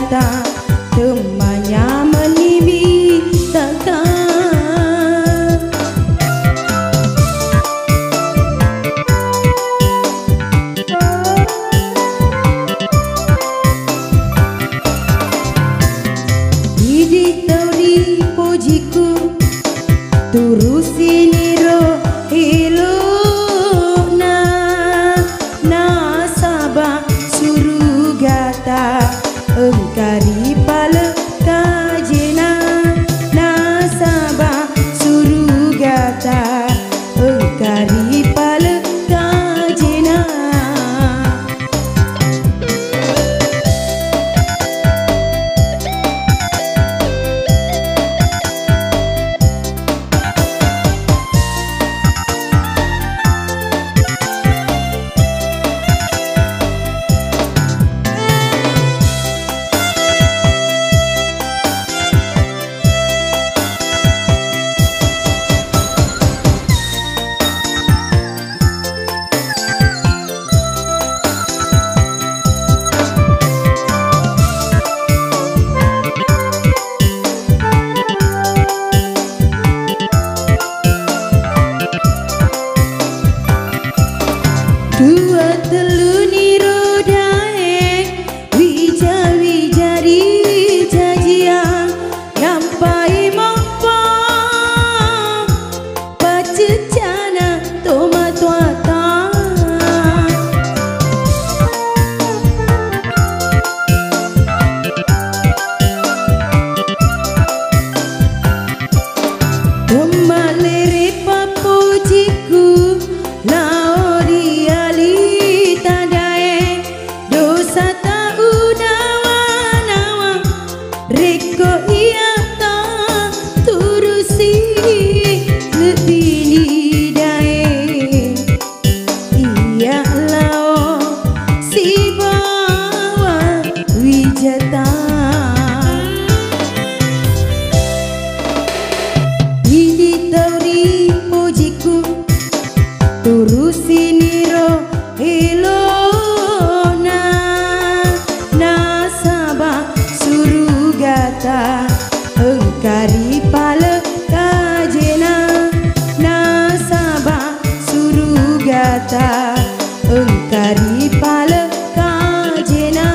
gata temannya menimi takkan Idi tauri pujiku turusi niro iluna nasabah suruh gata engkari pala kajena nasabah suruh gata engkari pala kajena dua telu niro dae wija-wijari jajian nyampai mampa pacecana toma tuata Temalere papujiku Reko iya ta turusi lebih dae iya lao si bawa wijata ini tauri pujiku turusi niro ilona nasabah suruh gata engkari pala kajena nasabah suruh gata engkari pala kajena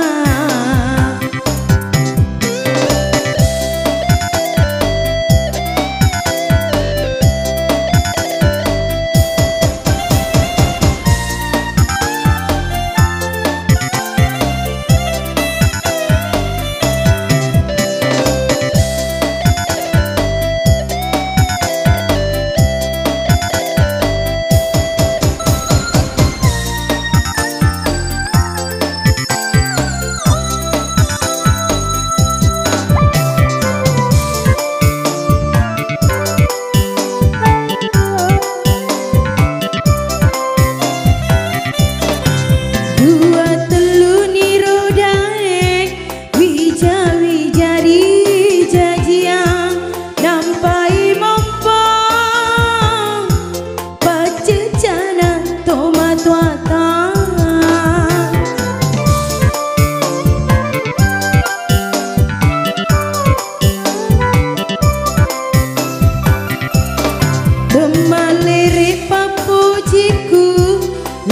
Temalere papujiku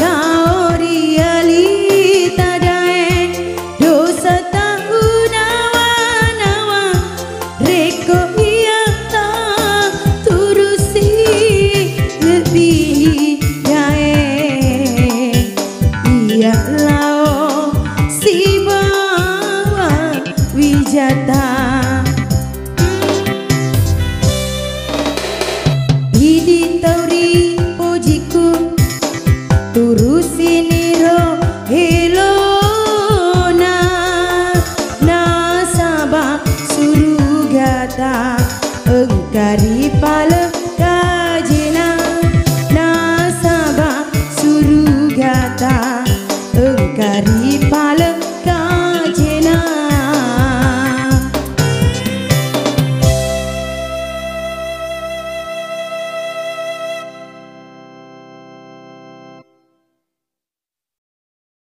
laori ali tadae dosa tahu nawa-nawa reko iya ta turusi lebih dae iya lao si bawa wijata Idi tauri pujiku turusi niro ilona nasabah suruh gata engkari pala kajena nasabah suruh gata engkari pala